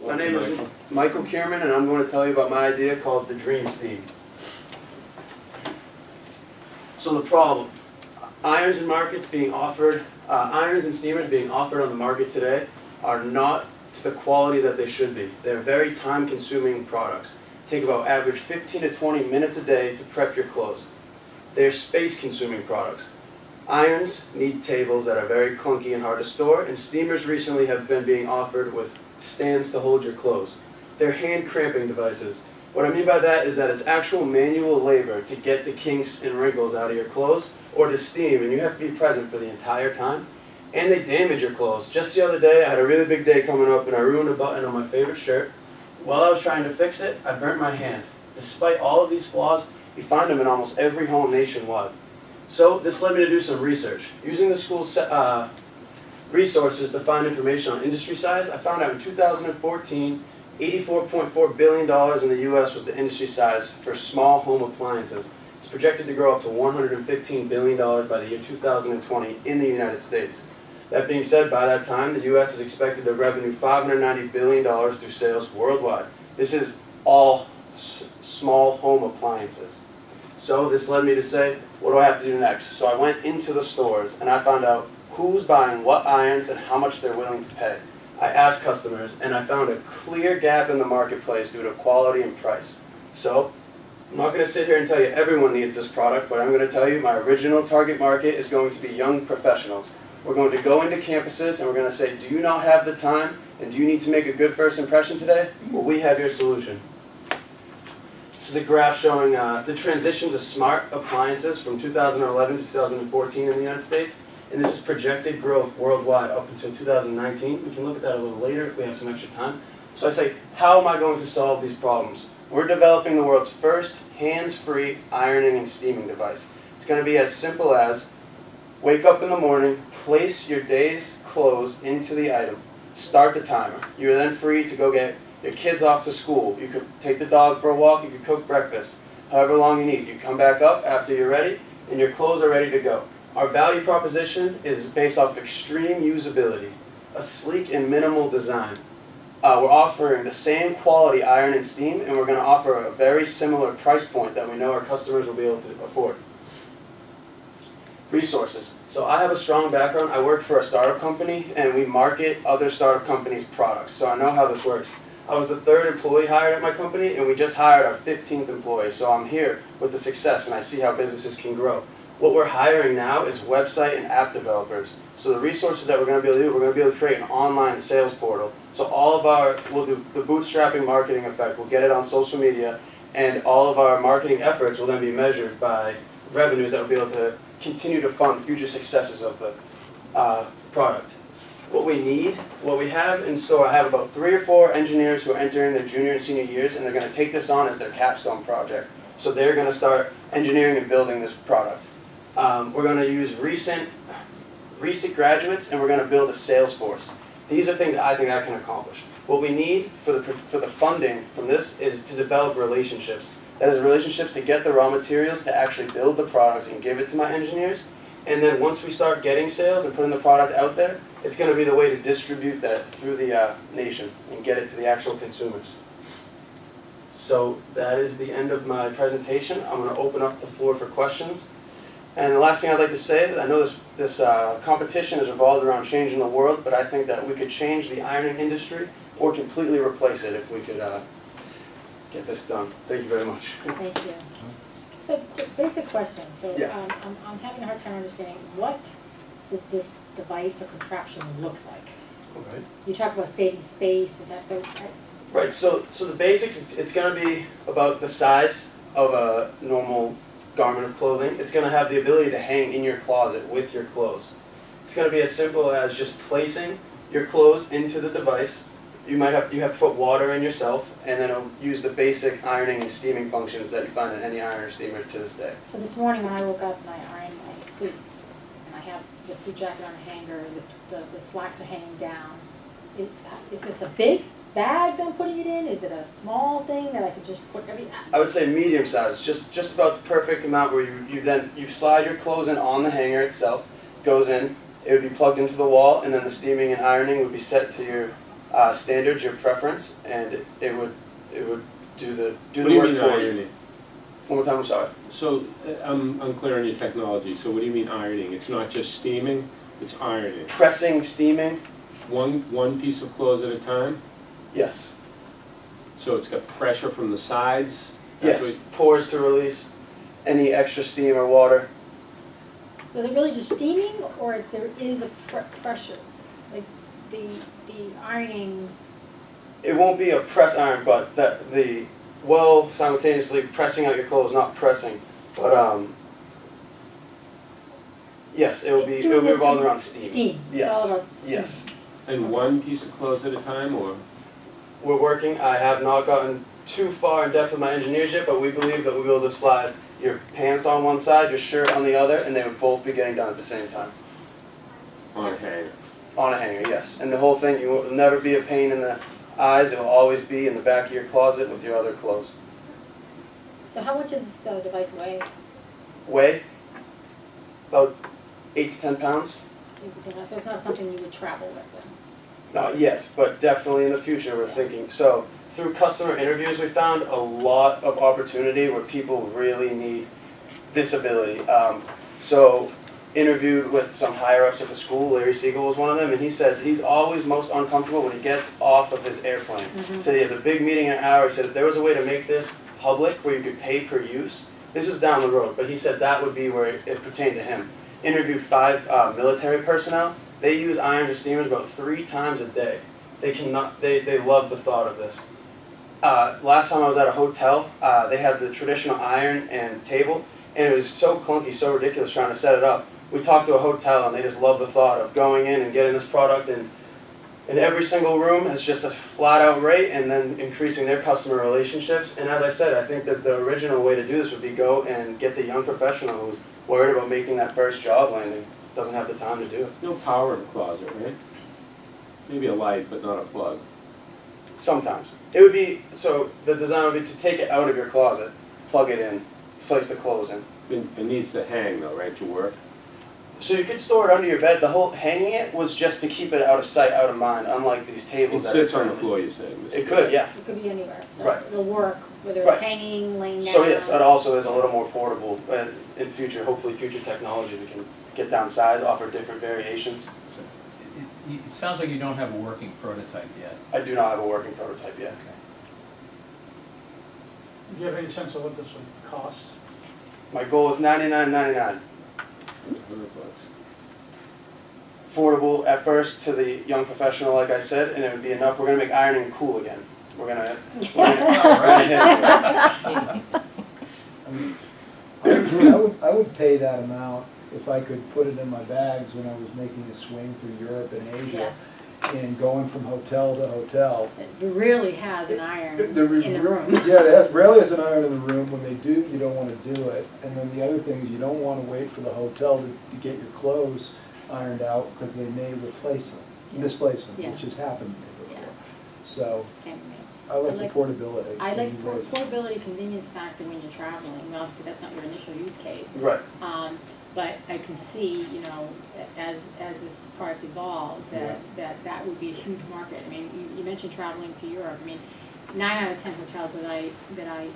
My name is Michael Kierman, and I'm going to tell you about my idea called the DreamSteam. So the problem, irons and steamers being offered on the market today are not to the quality that they should be. They're very time-consuming products. Take about average 15 to 20 minutes a day to prep your clothes. They're space-consuming products. Irons need tables that are very clunky and hard to store, and steamers recently have been being offered with stands to hold your clothes. They're hand cramping devices. What I mean by that is that it's actual manual labor to get the kinks and wrinkles out of your clothes or to steam, and you have to be present for the entire time. And they damage your clothes. Just the other day, I had a really big day coming up and I ruined a button on my favorite shirt. While I was trying to fix it, I burnt my hand. Despite all of these flaws, you find them in almost every home nationwide. So this led me to do some research. Using the school's resources to find information on industry size, I found out in 2014, $84.4 billion in the U.S. was the industry size for small home appliances. It's projected to grow up to $115 billion by the year 2020 in the United States. That being said, by that time, the U.S. is expected to revenue $590 billion through sales worldwide. This is all small home appliances. So this led me to say, what do I have to do next? So I went into the stores and I found out who's buying what irons and how much they're willing to pay. I asked customers and I found a clear gap in the marketplace due to quality and price. So I'm not going to sit here and tell you everyone needs this product, but I'm going to tell you my original target market is going to be young professionals. We're going to go into campuses and we're going to say, do you not have the time and do you need to make a good first impression today? Well, we have your solution. This is a graph showing the transition to smart appliances from 2011 to 2014 in the United States. And this is projected growth worldwide up until 2019. We can look at that a little later if we have some extra time. So I say, how am I going to solve these problems? We're developing the world's first hands-free ironing and steaming device. It's going to be as simple as wake up in the morning, place your day's clothes into the item, start the timer. You're then free to go get your kids off to school. You could take the dog for a walk, you could cook breakfast, however long you need. You come back up after you're ready, and your clothes are ready to go. Our value proposition is based off extreme usability, a sleek and minimal design. We're offering the same quality iron and steam, and we're going to offer a very similar price point that we know our customers will be able to afford. Resources. So I have a strong background. I worked for a startup company, and we market other startup companies' products, so I know how this works. I was the third employee hired at my company, and we just hired our 15th employee, so I'm here with the success, and I see how businesses can grow. What we're hiring now is website and app developers. So the resources that we're going to be able to do, we're going to be able to create an online sales portal. So we'll do the bootstrapping marketing effect. We'll get it on social media, and all of our marketing efforts will then be measured by revenues that will be able to continue to fund future successes of the product. What we have in store, I have about 3 or 4 engineers who are entering their junior and senior years, and they're going to take this on as their capstone project. So they're going to start engineering and building this product. We're going to use recent graduates, and we're going to build a sales force. These are things I think I can accomplish. What we need for the funding from this is to develop relationships. That is, relationships to get the raw materials to actually build the product and give it to my engineers. And then once we start getting sales and putting the product out there, it's going to be the way to distribute that through the nation and get it to the actual consumers. So that is the end of my presentation. I'm going to open up the floor for questions. And the last thing I'd like to say is I know this competition is revolved around changing the world, but I think that we could change the ironing industry or completely replace it if we could get this done. Thank you very much. Thank you. So, basic question. So, Yeah. I'm having a hard time understanding what this device or contraption looks like. Okay. You talk about saving space and that. So, Right. So the basics, it's going to be about the size of a normal garment of clothing. It's going to have the ability to hang in your closet with your clothes. It's going to be as simple as just placing your clothes into the device. You have to put water in yourself, and then it'll use the basic ironing and steaming functions that you find in any iron or steamer to this day. So this morning when I woke up and I ironed my suit, and I have the suit jacket on a hanger, the slacks are hanging down. Is this a big bag that I'm putting it in? Is it a small thing that I could just put every? I would say medium size, just about the perfect amount where you slide your clothes in on the hanger itself, goes in, it would be plugged into the wall, and then the steaming and ironing would be set to your standards, your preference, and it would do the What do you work mean for you. ironing? One more time, I'm sorry. So I'm unclear on your technology. So what do you mean ironing? It's not just steaming, it's ironing. Pressing, steaming, One piece of clothes at a time? yes. So it's got pressure from the sides? Yes, What, pores to release any extra steam or water. So is it really just steaming, or if there is a pressure, like the ironing? It won't be a press iron, but the simultaneously pressing out your clothes, not pressing, but yes, it will be revolved around steam. Steam. Yes. It's all about steam. Yes. and one piece of clothes at a time, or? We're working. I have not gotten too far in depth with my engineers yet, but we believe that we'll be able to slide your pants on one side, your shirt on the other, and they would both be getting done at the same time. On a hanger. On a hanger, yes. And the whole thing, you will never be a pain in the eyes. It will always be in the back of your closet with your other clothes. So how much does this device weigh? Weigh about 8 to 10 pounds. So it's not something you would travel with then? Yes, but definitely in the future we're thinking. So through customer interviews, we found a lot of opportunity where people really need this ability. So interviewed with some higher ups at the school. Larry Siegel was one of them, and he said he's always most uncomfortable when he gets off of his airplane. Mhm. So he has a big meeting in an hour. He said if there was a way to make this public where you could pay per use, this is down the road, but he said that would be where it pertained to him. Interviewed 5 military personnel. They use irons or steamers about 3 times a day. They love the thought of this. Last time I was at a hotel, they had the traditional iron and table, and it was so clunky, so ridiculous trying to set it up. We talked to a hotel, and they just love the thought of going in and getting this product in every single room as just a flat-out rate, and then increasing their customer relationships. And as I said, I think that the original way to do this would be go and get the young professional who's worried about making that first job landing, doesn't have the time to do it. There's no power in the closet, right? Maybe a light, but not a plug. Sometimes. It would be, so the design would be to take it out of your closet, plug it in, place the clothes in. It needs to hang though, right, to work? So you could store it under your bed. The whole hanging it was just to keep it out of sight, out of mind, unlike these It tables that sits are on the currently- floor, you're saying? It could, yeah. It could be anywhere, so Right. it'll work, whether it's Right. hanging, laying down. So yes, that also is a little more portable. And in future, hopefully future technology, we can get down size, offer different variations. So it sounds like you don't have a working prototype yet. I do not have a working prototype yet. Okay. Do you have any sense of what this would cost? My goal is $99.99. $100. Affordable at first to the young professional, like I said, and it would be enough. We're gonna make ironing cool again. We're gonna hit it. I would pay that amount if I could put it in my bags when I was making a swing through Europe and Asia and going from hotel to hotel. It really has an iron in the room. Yeah, it rarely has an iron in the room. When they do, you don't want to do it. And then the other thing is you don't want to wait for the hotel to get your clothes ironed out because they may replace them, misplace them, Yeah. which has happened to me before. Yeah. So Same to me. I like the like- portability. I like You guys- portability, convenience factor when you're traveling. Obviously, that's not your initial use case. Right. But I can see, you know, as this product evolves, that would be a huge market. I mean, you mentioned traveling to Europe. I mean, 9 out of 10 hotels that I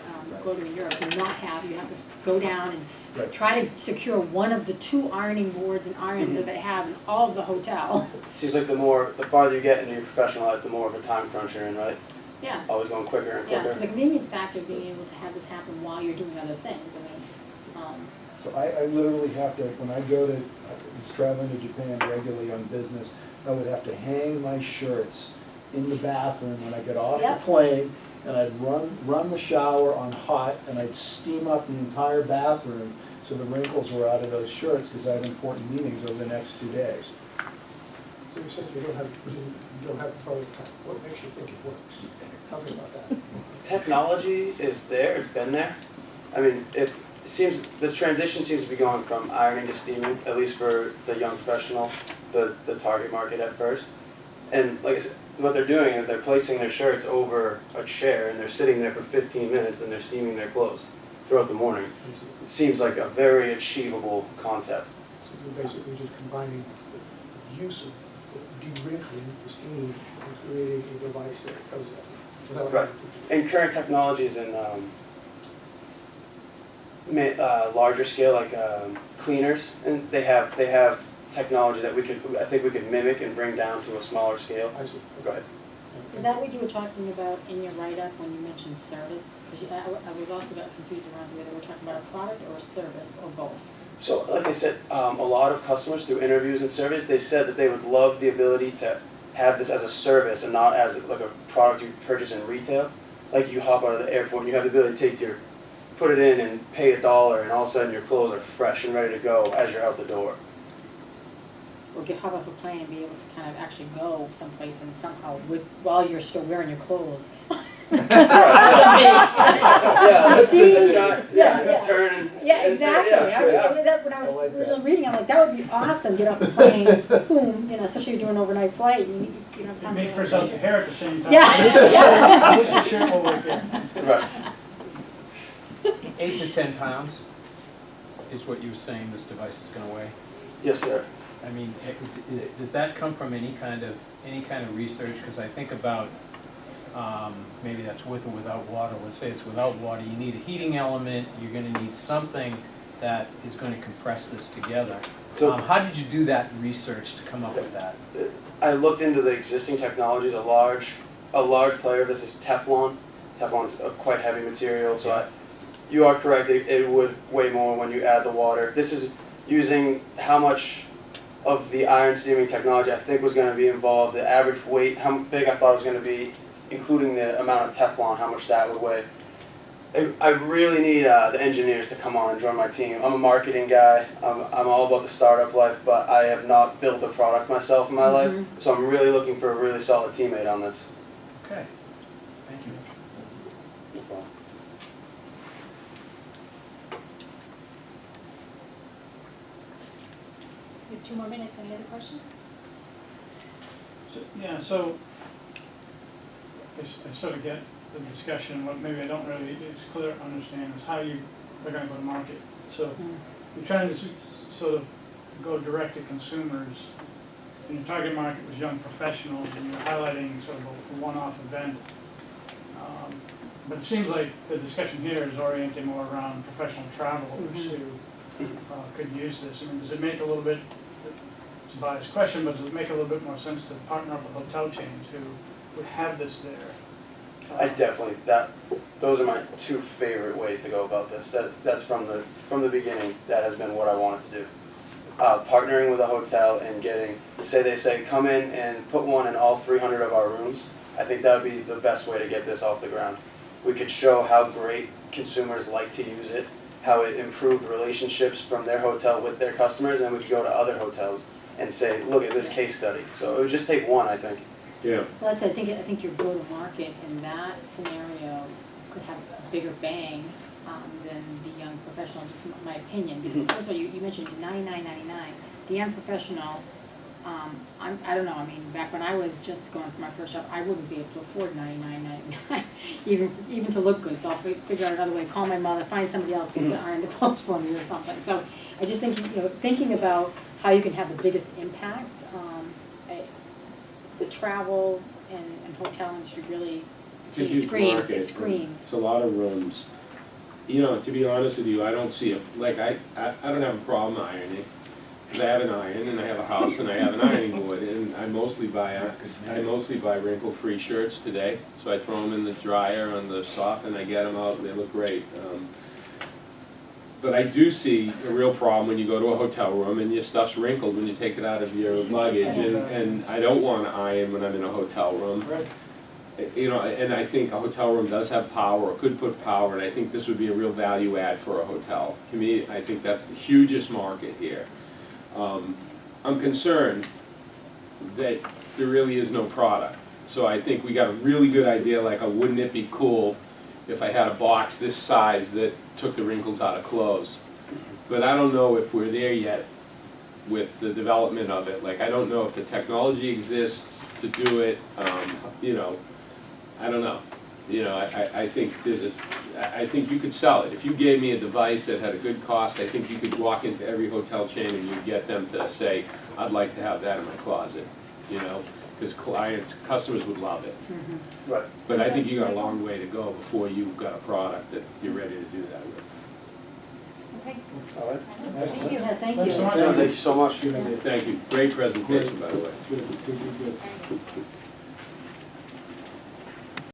go to in Europe do not have. You have to go down and Right. try to secure one of the 2 ironing boards and irons that they have in all of the hotel. Seems like the farther you get into your professional life, the more of a time crunch you're in, right? Yeah. Always going quicker and Yeah, quicker. so the convenience factor of being able to have this happen while you're doing other things. I mean, So I literally have to, when I go to, I was traveling to Japan regularly on business, I would have to hang my shirts in the bathroom when I get off Yep. the plane, and I'd run the shower on hot, and I'd steam up the entire bathroom so the wrinkles were out of those shirts, because I had important meetings over the next 2 days. So you said you don't have the prototype. What makes you think it works? Tell me about that. Technology is there, it's been there. I mean, the transition seems to be going from ironing to steaming, at least for the young professional, the target market at first. And like I said, what they're doing is they're placing their shirts over a chair and they're sitting there for 15 minutes and they're steaming their clothes throughout the morning. It seems like a very achievable concept. So you're basically just combining the use of de-wrinkling the steam and creating a device that does that without Right. having to do And current technologies in larger scale, like cleaners, and they have technology that I think we could mimic and bring down to a smaller scale. I see. Go ahead. Is that what you were talking about in your write-up when you mentioned service? Because I was also got confused around whether we're talking about a product or a service or both. So, like I said, a lot of customers through interviews and surveys, they said that they would love the ability to have this as a service and not as like a product you purchase in retail. Like you hop out of the airport and you have the ability to put it in and pay $1, and all of a sudden your clothes are fresh and ready to go as you're out the door. Or get hop off a plane and be able to kind of actually go someplace and somehow, while you're still wearing your clothes. Yeah, that's not, Yeah. turn and Yeah, and say, exactly. When I was I like that. originally reading, I'm like, that would be awesome, get off the plane, boom, especially if you're doing an overnight flight, you don't have It time. may to frizz out your hair at the same time. Yeah. At least your shirt will work in. Right. 8 to 10 pounds is what you were saying this device is gonna weigh. Yes, sir. I mean, does that come from any kind of research? Because I think about, maybe that's with or without water. Let's say it's without water, you need a heating element, you're gonna need something that is gonna compress this together. So- How did you do that research to come up with that? I looked into the existing technologies. A large player of this is Teflon. Teflon's a quite heavy material, so you are correct. It would weigh more when you add the water. This is using how much of the iron steaming technology I think was going to be involved, the average weight, how big I thought it was going to be, including the amount of Teflon, how much that would weigh. I really need the engineers to come on and join my team. I'm a marketing guy. I'm all about the startup life, but I have not built a product myself in my life, so I'm really looking for a really solid teammate on this. Okay, thank you. No problem. We have 2 more minutes. Any other questions? So I sort of get the discussion, what maybe I don't really, it's clear to understand is how you are going to go to market. So you're trying to sort of go direct to consumers, and your target market was young professionals, and you're highlighting sort of a one-off event. But it seems like the discussion here is oriented more around professional travelers who could use this. I mean, does it make a little bit, it's a biased question, but does it make a little bit more sense to partner up with hotel chains who would have this there? I definitely those are my 2 favorite ways to go about this. That's from the beginning. That has been what I wanted to do. Partnering with a hotel and they say come in and put one in all 300 of our rooms. I think that would be the best way to get this off the ground. We could show how great consumers like to use it, how it improved relationships from their hotel with their customers, and then we could go to other hotels and say, look at this case study. So it would just take one, I think. Yeah. Well, I think your go-to-market in that scenario could have a bigger bang than the young professional, just my opinion. Because first of all, you mentioned $99.99. The young professional, I don't know, I mean, back when I was just going for my first job, I wouldn't be able to afford $99.99, even to look good. So I'll figure out another way, call my mother, find somebody else to iron the clothes for me or something. So I just think, thinking about how you can have the biggest impact, the travel and hotel industry really It's a huge market. It screams. It's a lot of rooms. To be honest with you, I don't see it, like, I don't have a problem ironing. Because I have an iron, and I have a house, and I have an ironing board, and I mostly buy wrinkle-free shirts today. So I throw them in the dryer on the soft, and I get them out, and they look great. But I do see a real problem when you go to a hotel room and your stuff's wrinkled when you take it out of your luggage, and I don't want to iron when I'm in a hotel room. Right. And I think a hotel room does have power, or could put power, and I think this would be a real value add for a hotel. To me, I think that's the hugest market here. I'm concerned that there really is no product. So I think we got a really good idea, like, wouldn't it be cool if I had a box this size that took the wrinkles out of clothes? But I don't know if we're there yet with the development of it. Like, I don't know if the technology exists to do it. I don't know. I think I think you could sell it. If you gave me a device that had a good cost, I think you could walk into every hotel chain and you'd get them to say, I'd like to have that in my closet. you know? Because clients, customers would love it. Mhm. Right. But I think you got a long way to go before you've got a product that you're ready to do that with. Okay, All right. thank you. Yeah, thank Thanks so you. much. Thank you so much. Good idea. Thank you, great presentation, by the way. Good, good, good, good. Very good.